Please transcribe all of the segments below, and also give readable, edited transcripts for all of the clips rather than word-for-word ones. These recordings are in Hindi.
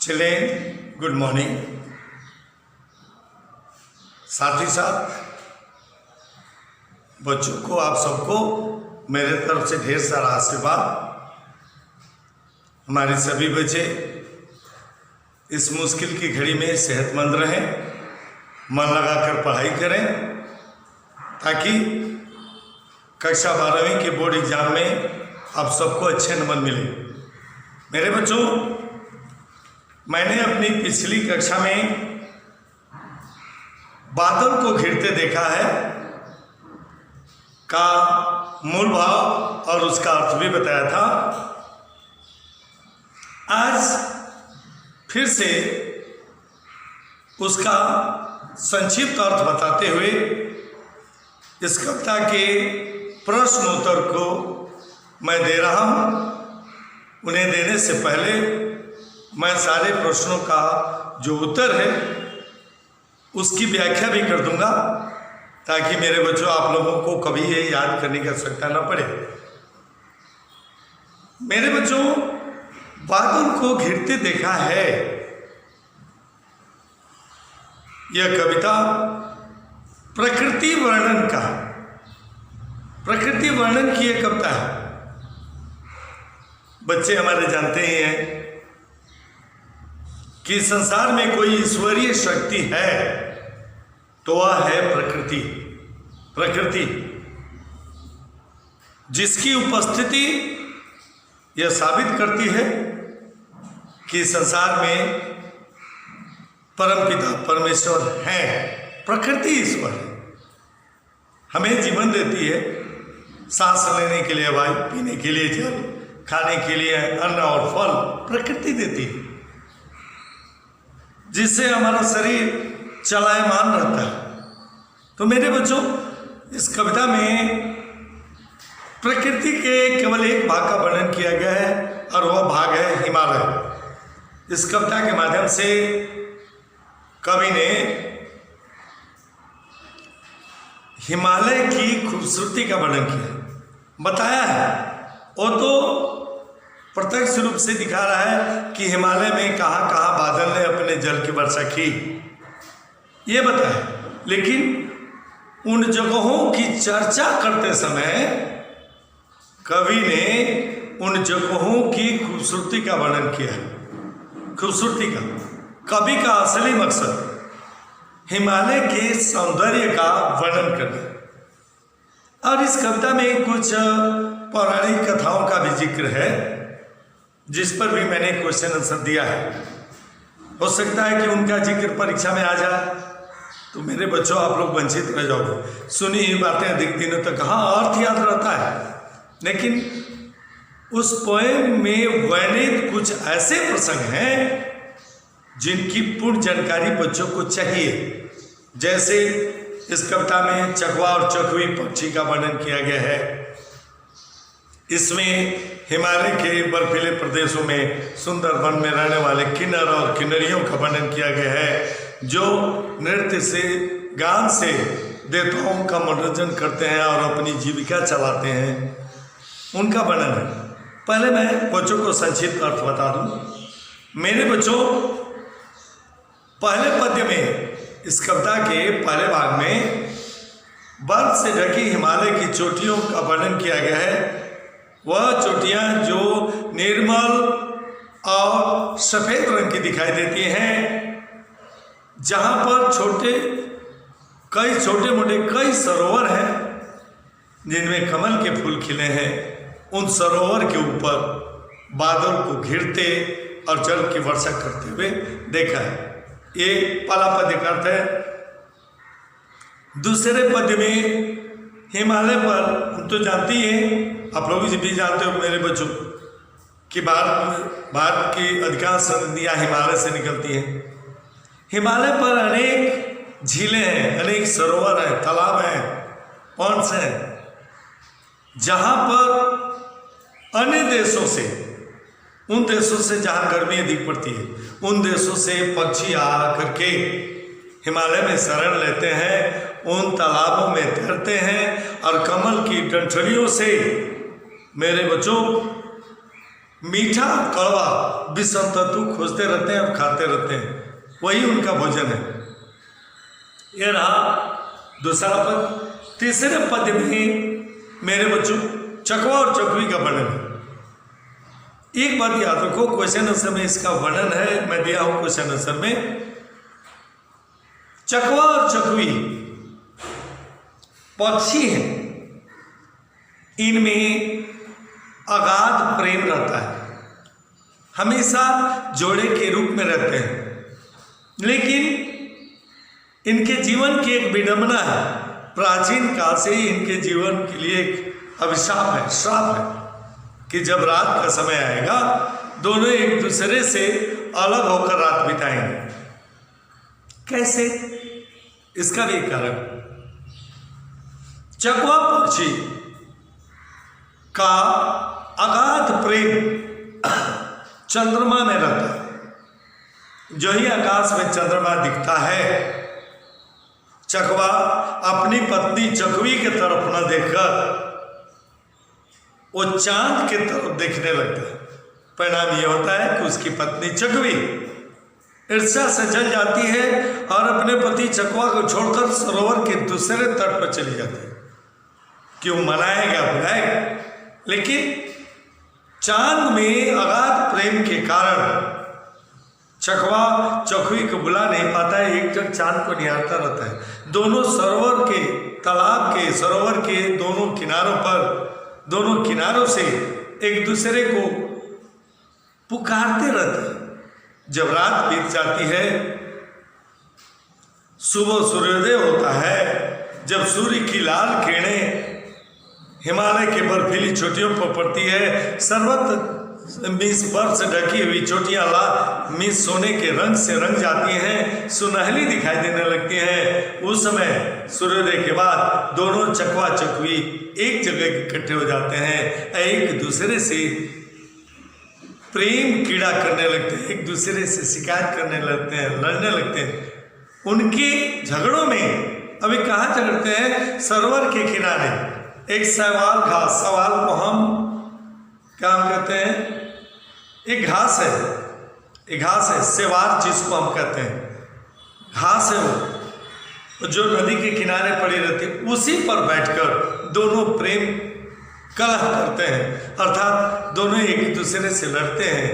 Children, good morning. साथ ही साथ बच्चों को, आप सबको मेरे तरफ से ढेर सारा आशीर्वाद। हमारे सभी बच्चे इस मुश्किल की घड़ी में सेहतमंद रहें, मन लगाकर पढ़ाई करें, ताकि कक्षा 12वीं के बोर्ड एग्जाम में आप सबको अच्छे नंबर मिले। मेरे बच्चों, मैंने अपनी पिछली कक्षा में बादल को घिरते देखा है का मूल भाव और उसका अर्थ भी बताया था। आज फिर से उसका संक्षिप्त अर्थ बताते हुए इस कविता के प्रश्न उत्तर को मैं दे रहा हूँ। उन्हें देने से पहले मैं सारे प्रश्नों का जो उत्तर है उसकी व्याख्या भी कर दूंगा, ताकि मेरे बच्चों आप लोगों को कभी ये याद करने की आवश्यकता न पड़े। मेरे बच्चों, बादल को घिरते देखा है, यह कविता प्रकृति वर्णन का, प्रकृति वर्णन की यह कविता है। बच्चे हमारे जानते ही हैं कि संसार में कोई ईश्वरीय शक्ति है तो वह है प्रकृति। प्रकृति जिसकी उपस्थिति यह साबित करती है कि संसार में परमपिता परमेश्वर है। प्रकृति ईश्वर है, हमें जीवन देती है, सांस लेने के लिए वायु, पीने के लिए जल, खाने के लिए अन्न और फल प्रकृति देती है, जिससे हमारा शरीर चलायमान रहता है। तो मेरे बच्चों, इस कविता में प्रकृति के केवल एक भाग का वर्णन किया गया है और वह भाग है हिमालय। इस कविता के माध्यम से कवि ने हिमालय की खूबसूरती का वर्णन किया, बताया है। वो तो प्रत्यक्ष रूप से दिखा रहा है कि हिमालय में कहाँ कहाँ बादल ने अपने जल की वर्षा की, ये बताया। लेकिन उन जगहों की चर्चा करते समय कवि ने उन जगहों की खूबसूरती का वर्णन किया है। खूबसूरती का कवि का असली मकसद हिमालय के सौंदर्य का वर्णन करना। और इस कविता में कुछ पौराणिक कथाओं का भी जिक्र है, जिस पर भी मैंने क्वेश्चन आंसर दिया है। हो सकता है कि उनका जिक्र परीक्षा में आ जाए, तो मेरे बच्चों आप लोग वंचित रह जाओगे। सुनी ही बातें अधिक दिनों तक, हाँ अर्थ याद रहता है, लेकिन उस पोएम में वर्णित कुछ ऐसे प्रसंग हैं जिनकी पूर्ण जानकारी बच्चों को चाहिए। जैसे इस कविता में चकवा और चकवी पक्षी का वर्णन किया गया है। इसमें हिमालय के बर्फीले प्रदेशों में सुंदर वन में रहने वाले किन्नर और किन्नरियों का वर्णन किया गया है, जो नृत्य से, गान से देवताओं का मनोरंजन करते हैं और अपनी जीविका चलाते हैं, उनका वर्णन है। पहले मैं बच्चों को संक्षिप्त अर्थ बता दूं। मेरे बच्चों, पहले पद्य में, इस कविता के पहले भाग में बर्फ से ढकी हिमालय की चोटियों का वर्णन किया गया है। वह चोटियाँ जो निर्मल और सफ़ेद रंग की दिखाई देती हैं, जहाँ पर कई छोटे मोटे कई सरोवर हैं जिनमें कमल के फूल खिले हैं। उन सरोवर के ऊपर बादल को घिरते और जल की वर्षा करते हुए देखा है। ये पहला पद्य का अर्थ है। दूसरे पद्य में हिमालय पर, हम तो जानते ही हैं, आप लोग भी जानते हो मेरे बच्चों, कि भारत की अधिकांश नदियाँ हिमालय से निकलती हैं। हिमालय पर अनेक झीलें हैं, अनेक सरोवर हैं, तालाब हैं, पॉन्ड्स हैं, जहाँ पर अन्य देशों से, उन देशों से जहाँ गर्मी अधिक पड़ती है, उन देशों से पक्षी आ करके हिमालय में शरण लेते हैं, उन तालाबों में तैरते हैं और कमल की डंठलियों से मेरे बच्चों मीठा कड़वा विषम तत्व खोजते रहते हैं और खाते रहते हैं, वही उनका भोजन है। यह रहा दूसरा पद। तीसरे पद में मेरे बच्चों चकवा और चकवी का वर्णन है। एक बात याद रखो, क्वेश्चन आंसर में इसका वर्णन है, मैं दिया हूं क्वेश्चन आंसर में। चकवा और चकवी पक्षी हैं, इनमें अगाध प्रेम रहता है, हमेशा जोड़े के रूप में रहते हैं, लेकिन इनके जीवन की एक विडंबना है। प्राचीन काल से ही इनके जीवन के लिए एक अभिशाप है, श्राप है कि जब रात का समय आएगा दोनों एक दूसरे से अलग होकर रात बिताएंगे। कैसे? इसका भी कारण, चकवा पक्षी का अगाध प्रेम चंद्रमा में रहता है। जो ही आकाश में चंद्रमा दिखता है, चकवा अपनी पत्नी चकवी की तरफ न देखकर वो चांद की तरफ देखने लगता है। परिणाम यह होता है कि उसकी पत्नी चकवी ईर्ष्या से जल जाती है और अपने पति चकवा को छोड़कर सरोवर के दूसरे तट पर चली जाती है। क्यों मनाएगा बुलाएगा, लेकिन चांद में अगाध प्रेम के कारण चकवा चकवी को बुला नहीं पाता है, एक जग चांद को निहारता रहता है। दोनों सरोवर के, तालाब के, सरोवर के दोनों किनारों पर, दोनों किनारों से एक दूसरे को पुकारते रहते हैं। जब रात बीत जाती है, सुबह सूर्योदय होता है, जब सूर्य की लाल किरणें हिमालय के बर्फीली चोटियों पर पड़ती है, सर्वत्र मिस बर्फ से ढकी हुई चोटियां मिस सोने के रंग से रंग जाती हैं, सुनहली दिखाई देने लगती हैं। उस समय सूर्योदय के बाद दोनों चकवा चकवी एक जगह इकट्ठे हो जाते हैं, एक दूसरे से प्रेम कीड़ा करने लगते हैं, एक दूसरे से शिकायत करने लगते हैं, लड़ने लगते हैं। उनके झगड़ों में अभी कहाँ झगड़ते हैं? सरोवर के किनारे एक सवाल घास, सवाल को हम क्या हम कहते हैं? एक घास है, एक घास है, सेवार जिसको हम कहते हैं, घास है वो जो नदी के किनारे पड़ी रहती है, उसी पर बैठकर दोनों प्रेम कलह करते हैं, अर्थात दोनों एक दूसरे से लड़ते हैं।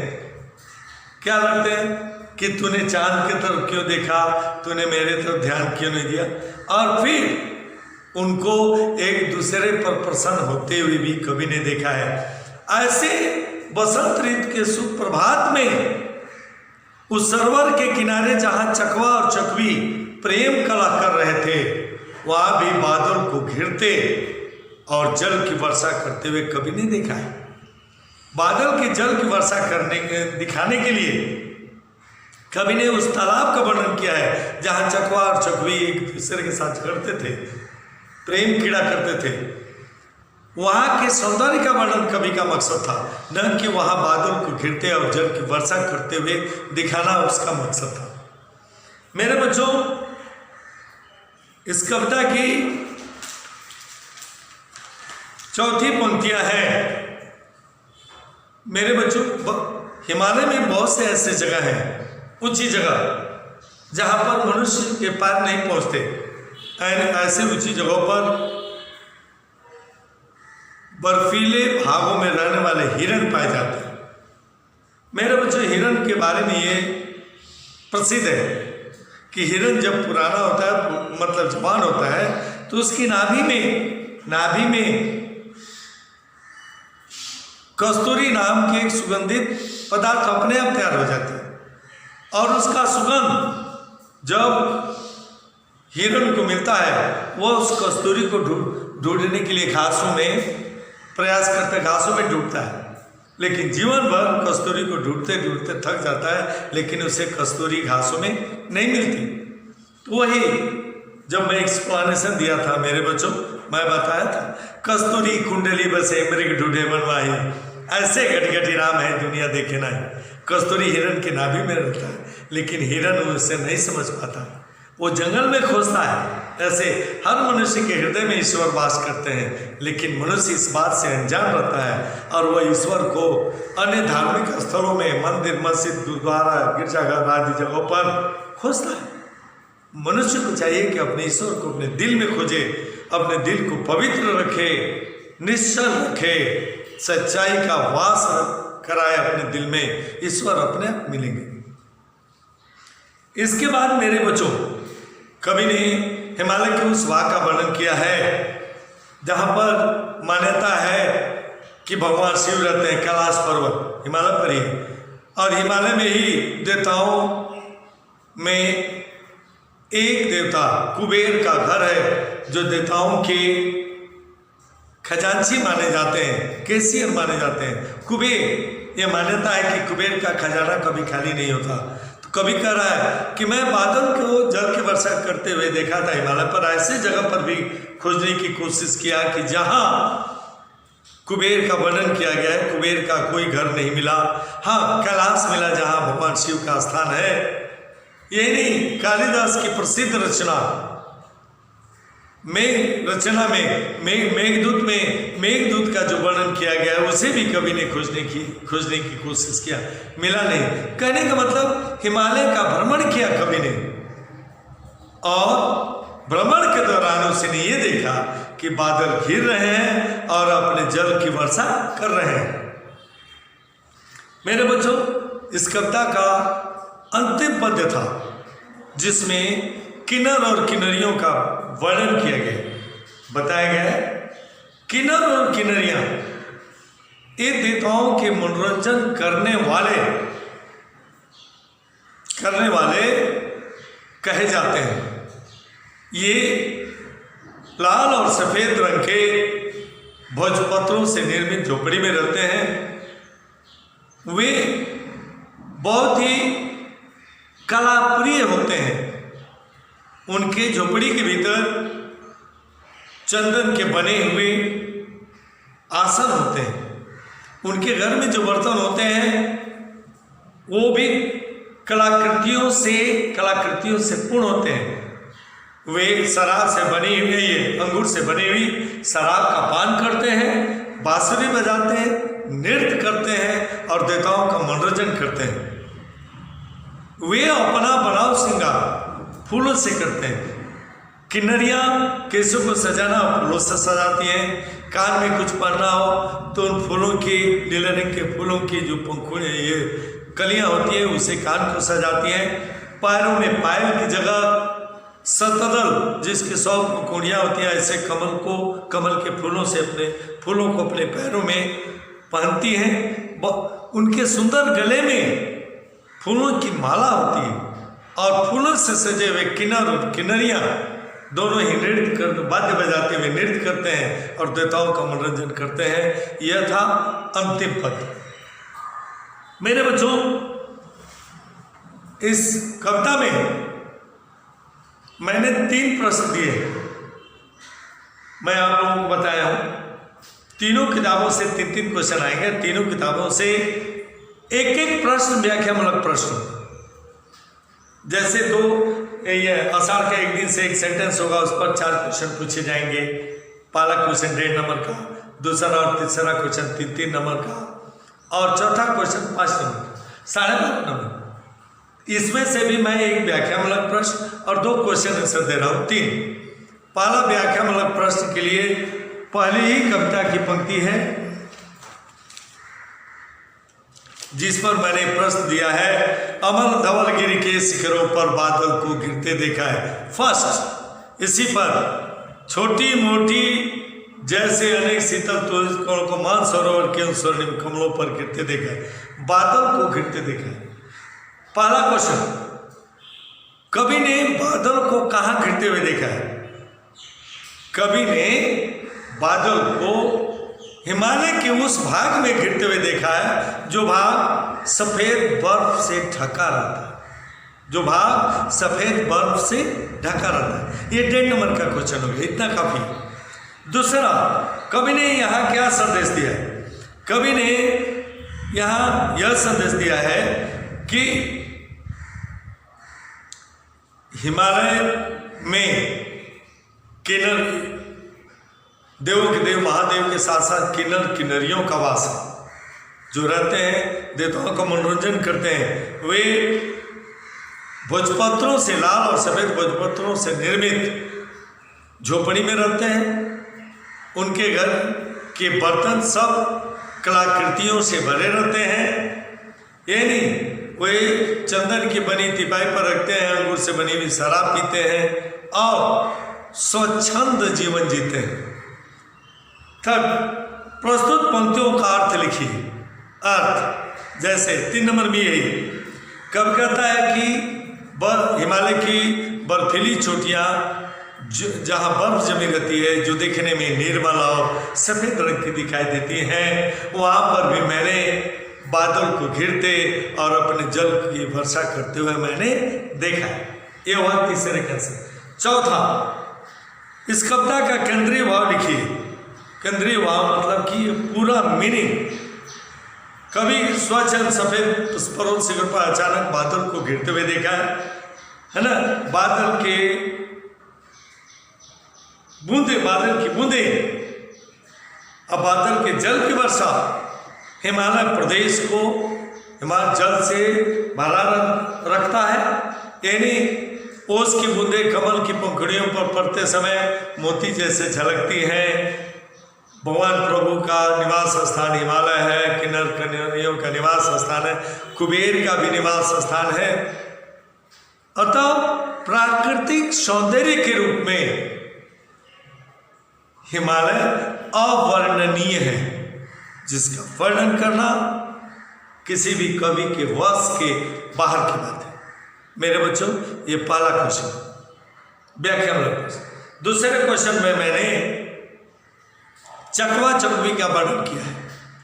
क्या लड़ते हैं कि तूने चांद की तरफ क्यों देखा, तूने मेरे तरफ ध्यान क्यों नहीं दिया। और फिर उनको एक दूसरे पर प्रसन्न होते हुए भी कभी नहीं देखा है। ऐसे बसंत ऋतु के सुप्रभात में उस सरोवर के किनारे जहां चकवा और चकवी प्रेम कला कर रहे थे, वहां भी बादल को घिरते और जल की वर्षा करते हुए कभी नहीं देखा है। बादल के जल की वर्षा दिखाने के लिए कभी ने उस तालाब का वर्णन किया है जहां चकवा और चकवी एक दूसरे के साथ झगड़ते थे, प्रेम कीड़ा करते थे। वहाँ के सौंदर्य का वर्णन कवि का मकसद था, न कि वहाँ बादल को घिरते और जल की वर्षा करते हुए दिखाना उसका मकसद था। मेरे बच्चों, इस कविता की चौथी पंक्तियां हैं। मेरे बच्चों, हिमालय में बहुत से ऐसे जगह हैं, ऊंची जगह जहाँ पर मनुष्य के पैर नहीं पहुँचते, ऐसे ऊंची जगहों पर बर्फीले भागों में रहने वाले हिरण पाए जाते हैं। मेरे बच्चों, हिरण के बारे में ये प्रसिद्ध है कि हिरण जब पुराना होता है, मतलब जवान होता है, तो उसकी नाभि में कस्तूरी नाम के एक सुगंधित पदार्थ अपने आप तैयार हो जाते हैं और उसका सुगंध जब हिरण को मिलता है, वो उस कस्तूरी को ढूंढने के लिए घासों में प्रयास करता है, घासों में ढूंढता है, लेकिन जीवन भर कस्तूरी को ढूंढते ढूंढते थक जाता है, लेकिन उसे कस्तूरी घासों में नहीं मिलती। तो वही जब मैं एक्सप्लेनेशन दिया था मेरे बच्चों, मैं बताया था कस्तूरी कुंडली बसे मृग ढूंढे बनवाई, ऐसे घटघटी राम है दुनिया देखे नहीं। कस्तूरी हिरण के नाभि में रहता है, लेकिन हिरण उसे नहीं समझ पाता, वो जंगल में खोजता है। ऐसे हर मनुष्य के हृदय में ईश्वर वास करते हैं, लेकिन मनुष्य इस बात से अनजान रहता है और वह ईश्वर को अन्य धार्मिक स्थलों में, मंदिर, मस्जिद, गुरुद्वारा, गिरजाघर आदि जगहों पर खोजता है। मनुष्य को चाहिए कि अपने ईश्वर को अपने दिल में खोजे, अपने दिल को पवित्र रखे, निश्चल रखे, सच्चाई का वास कराए अपने दिल में, ईश्वर अपने आप मिलेंगे। इसके बाद मेरे बच्चों, कवि ने हिमालय के उस वाक का वर्णन किया है जहाँ पर मान्यता है कि भगवान शिव रहते हैं। कैलाश पर्वत हिमालय पर ही, और हिमालय में ही देवताओं में एक देवता कुबेर का घर है, जो देवताओं के खजांची माने जाते हैं, कैशियर माने जाते हैं। कुबेर, ये मान्यता है कि कुबेर का खजाना कभी खाली नहीं होता। तो कवि कह रहा है कि मैं बादल को जल की वर्षा करते हुए देखा था हिमालय पर। ऐसे जगह पर भी खोजने की कोशिश किया कि जहाँ कुबेर का वर्णन किया गया है, कुबेर का कोई घर नहीं मिला। हाँ, कैलाश मिला जहाँ भगवान शिव का स्थान है। यही नहीं, कालिदास की प्रसिद्ध रचना मेघदूत का जो वर्णन किया गया है, उसे भी कवि ने खोजने की कोशिश किया, मिला नहीं। कहने का मतलब हिमालय का भ्रमण किया कवि ने, और भ्रमण के दौरान उसने ये देखा कि बादल घिर रहे हैं और अपने जल की वर्षा कर रहे हैं। मेरे बच्चों, इस कविता का अंतिम पद्य था जिसमें किन्नर और किन्नरियों का वर्णन किया गया। बताया गया है किन्नर और किन्नरियां ये देवताओं के मनोरंजन करने वाले कहे जाते हैं। ये लाल और सफेद रंग के भोजपत्रों से निर्मित झोपड़ी में रहते हैं। वे बहुत ही कलाप्रिय होते हैं। उनके झोपड़ी के भीतर चंदन के बने हुए आसन होते हैं। उनके घर में जो बर्तन होते हैं वो भी कलाकृतियों से पूर्ण होते हैं। वे शराब से बनी हुई, ये अंगूर से बनी हुई शराब का पान करते हैं, बांसुरी बजाते हैं, नृत्य करते हैं और देवताओं का मनोरंजन करते हैं। वे अपना बनाव श्रृंगार फूलों से करते हैं। किन्नरियाँ केसों को सजाना फूलों से सजाती हैं। कान में कुछ पहनना हो तो उन फूलों की, नीले रंग के फूलों की जो पंखुड़ियाँ, ये कलियाँ होती हैं, उसे कान को सजाती हैं। पैरों में पायल की जगह सतदल, जिसके 100 पंखुड़ियाँ होती हैं, ऐसे कमल के फूलों से अपने फूलों को अपने पैरों में पहनती हैं। उनके सुंदर गले में फूलों की माला होती है और फूलों से सजे हुए किन्नर और किन्नरियाँ दोनों ही वाद्य बजाते हुए नृत्य करते हैं और देवताओं का मनोरंजन करते हैं। यह था अंतिम पद। मेरे बच्चों, इस कविता में मैंने 3 प्रश्न दिए, मैं आप लोगों को बताया हूँ। तीनों किताबों से 3-3 क्वेश्चन आएंगे। तीनों किताबों से एक प्रश्न व्याख्यामूलक प्रश्न। जैसे ये आषाढ़ के एक दिन से एक सेंटेंस होगा, उस पर 4 क्वेश्चन पूछे जाएंगे। पहला क्वेश्चन 1.5 नंबर का, दूसरा और तीसरा क्वेश्चन 3-3 नंबर का, और चौथा क्वेश्चन 5 नंबर का, 12.5 नंबर। इसमें से भी मैं एक व्याख्यामूलक प्रश्न और 2 क्वेश्चन आंसर दे रहा हूँ। 3 पहला व्याख्यामूलक प्रश्न के लिए पहली ही कविता की पंक्ति है जिस पर मैंने प्रश्न दिया है, अमर धवलगिरी के शिखरों पर बादल को गिरते देखा है। फर्स्ट, इसी पर छोटी मोटी जैसे अनेक शीतल तुलसियों को मानसरोवर के स्वर्णिम कमलों पर गिरते देखा है। बादल को गिरते देखा है। पहला क्वेश्चन, कवि ने बादल को कहाँ गिरते हुए देखा है? कवि ने बादल को हिमालय के उस भाग में गिरते हुए देखा है जो भाग सफेद बर्फ से ढका रहता है, जो भाग सफेद बर्फ से ढका रहता है। ये 1.5 नंबर का क्वेश्चन हो गया, इतना काफी। दूसरा, कवि ने यहाँ क्या संदेश दिया है? कवि ने यहाँ यह संदेश दिया है कि हिमालय में किन्नर, देवों के देव महादेव के साथ साथ किन्नर किन्नरियों का वास है, जो रहते हैं देवताओं का मनोरंजन करते हैं। वे भोजपत्रों से, लाल और सफ़ेद भोजपत्रों से निर्मित झोपड़ी में रहते हैं। उनके घर के बर्तन सब कलाकृतियों से भरे रहते हैं। ये नहीं वे चंदन की बनी तिपाई पर रखते हैं, अंगूर से बनी हुई शराब पीते हैं और स्वच्छंद जीवन जीते हैं। तब प्रस्तुत पंक्तियों का अर्थ लिखिए। अर्थ जैसे 3 नंबर में यही कब कहता है कि हिमालय की बर्फीली चोटियाँ जहाँ बर्फ जमी रहती है, जो देखने में निर्मल और सफ़ेद रंग की दिखाई देती हैं, वहाँ पर भी मैंने बादल को घिरते और अपने जल की वर्षा करते हुए मैंने देखा। ये हुआ तीसरे कैसे। चौथा, इस कविता का केंद्रीय भाव लिखिए। केंद्रीय भाव मतलब कि पूरा मीनिंग। कभी स्वच्छ सफ़ेद पुष्परों शिखर पर अचानक बादल को घिरते हुए देखा है ना। बादल के बूंदे, बादल की बूंदे, अब बादल के जल की वर्षा हिमालय प्रदेश को हिमालय जल से भरा रखता है। यानी ओस की बूंदे कमल की पंखुड़ियों पर पड़ते समय मोती जैसे झलकती हैं। भगवान प्रभु का निवास स्थान हिमालय है, किन्नर किन्नरियों का निवास स्थान है, कुबेर का भी निवास स्थान है। अतः प्राकृतिक सौंदर्य के रूप में हिमालय अवर्णनीय है, जिसका वर्णन करना किसी भी कवि के वश के बाहर की बात है। मेरे बच्चों, ये पहला क्वेश्चन व्याख्यान प्रश्न। दूसरे क्वेश्चन में मैंने चकवा चकवी का वर्णन किया है।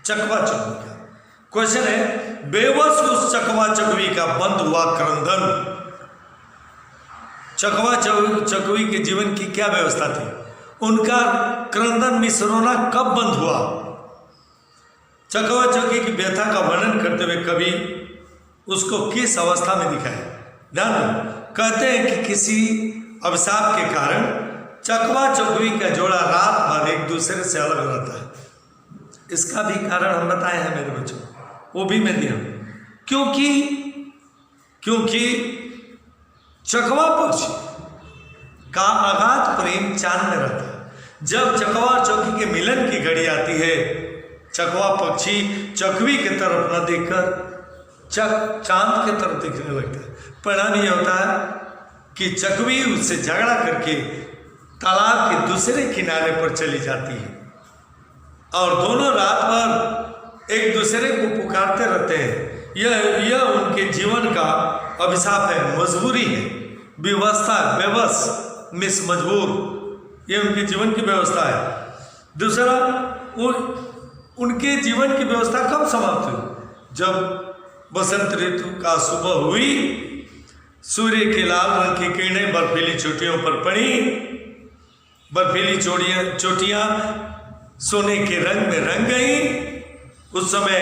चकवा चकवी का क्वेश्चन है, बेबस उस चकवा चकवी का बंद हुआ क्रंदन। चकवा चकवी के जीवन की क्या व्यवस्था थी? उनका क्रंदन मिश्रोना कब बंद हुआ? चकवा चकवी की व्यथा का वर्णन करते हुए कवि उसको किस अवस्था में दिखाया? ध्यान दो, कहते हैं कि किसी अभिशाप के कारण चकवा चकवी का जोड़ा रात भर एक दूसरे से अलग रहता है। इसका भी कारण हम बताए हैं मेरे बच्चों, वो भी मैं दिया। क्योंकि चकवा पक्षी का अगाध प्रेम चांद में रहता है। जब चकवा चौकी के मिलन की घड़ी आती है, चकवा पक्षी चकवी की तरफ न देखकर चांद की तरफ देखने लगता है। परिणाम यह होता है कि चकवी उससे झगड़ा करके तालाब के दूसरे किनारे पर चली जाती है और दोनों रात भर एक दूसरे को पुकारते रहते हैं। यह उनके जीवन का अभिशाप है, मजबूरी है, व्यवस्था, बेबस, मिस मजबूर, ये उनके जीवन की व्यवस्था है। दूसरा, उनके जीवन की व्यवस्था कब समाप्त हुई? जब बसंत ऋतु का सुबह हुई, सूर्य के लाल रंग की किरणें बर्फीली चोटियों पर पड़ी। बर्फीली चोटियां सोने के रंग में रंग गई। उस समय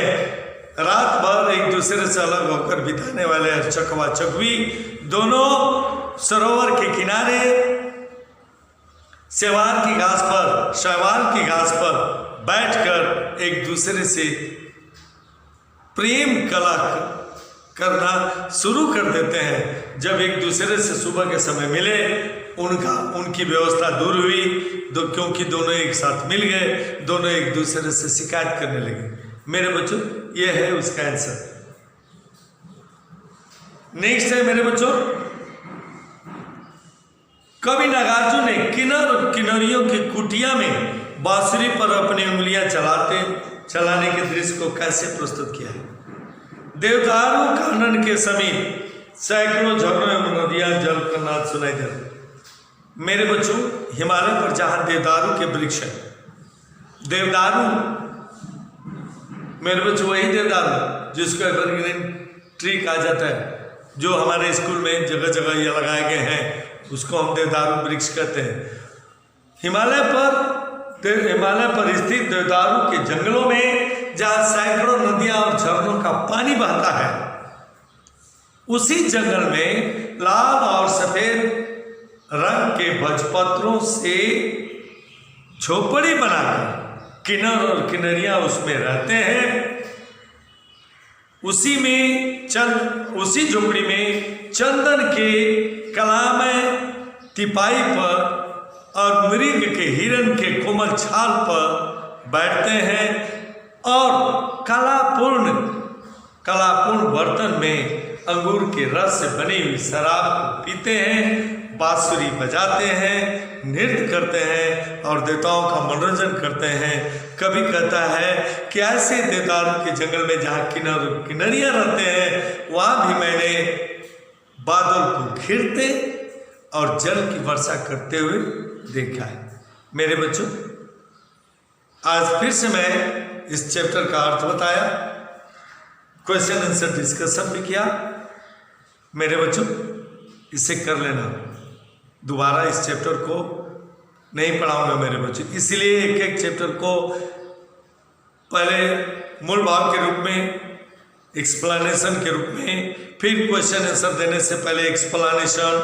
रात भर एक दूसरे से अलग होकर बिताने वाले चकवा चकवी दोनों सरोवर के किनारे शैवाल की घास पर बैठकर एक दूसरे से प्रेम कला करना शुरू कर देते हैं। जब एक दूसरे से सुबह के समय मिले, उनकी व्यवस्था दूर हुई, क्योंकि दोनों एक साथ मिल गए, दोनों एक दूसरे से शिकायत करने लगे। मेरे बच्चों, ये है उसका आंसर। नेक्स्ट है मेरे बच्चों, कवि नागार्जुन ने किन्नर और किन्नरियों की कुटिया में बांसुरी पर अपनी उंगलियां चलाने के दृश्य को कैसे प्रस्तुत किया है? देवदारू कानन के समीप सैकड़ों झरनों एवं नदियां जल का नाद सुनाई देते। मेरे बच्चों, हिमालय पर जहां देवदारू के वृक्ष है, देवदारू मेरे बच्चों वही देवदारू जिसको एवरग्रीन ट्री कहा जाता है, जो हमारे स्कूल में जगह जगह ये लगाए गए हैं, उसको हम देवदारू वृक्ष कहते हैं। हिमालय पर स्थित देवदारू के जंगलों में जहाँ सैकड़ों नदियाँ और झरनों का पानी बहता है, उसी जंगल में लाल और सफेद रंग के भोजपत्रों से झोपड़ी बनाकर किन्नर और किन्नरियां उसमें रहते हैं। उसी झोपड़ी में चंदन के कलामय तिपाई पर और मृग के हिरण के कोमल छाल पर बैठते हैं और कलापूर्ण बर्तन में अंगूर के रस से बनी हुई शराब को पीते हैं, बांसुरी बजाते हैं, नृत्य करते हैं और देवताओं का मनोरंजन करते हैं। कभी कहता है कि ऐसे देवदारों के जंगल में जहाँ किन्नर किन्नरियाँ रहते हैं वहाँ भी मैंने बादल को घिरते और जल की वर्षा करते हुए देखा है। मेरे बच्चों, आज फिर से मैं इस चैप्टर का अर्थ बताया, क्वेश्चन आंसर डिस्कशन भी किया। मेरे बच्चों, इसे कर लेना, दोबारा इस चैप्टर को नहीं पढ़ाऊंगा मेरे बच्चों, इसलिए एक एक चैप्टर को पहले मूल भाव के रूप में, एक्सप्लेनेशन के रूप में, फिर क्वेश्चन आंसर देने से पहले एक्सप्लेनेशन,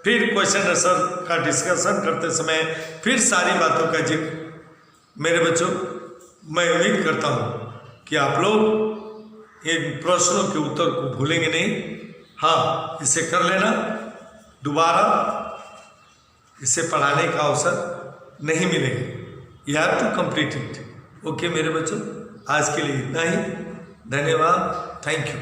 फिर क्वेश्चन आंसर का डिस्कशन करते समय फिर सारी बातों का जिक्र। मेरे बच्चों, मैं उम्मीद करता हूँ कि आप लोग इन प्रश्नों के उत्तर को भूलेंगे नहीं। हाँ, इसे कर लेना, दोबारा इसे पढ़ाने का अवसर नहीं मिलेगा। You have to complete it. Okay मेरे बच्चों, आज के लिए इतना ही। धन्यवाद, थैंक यू।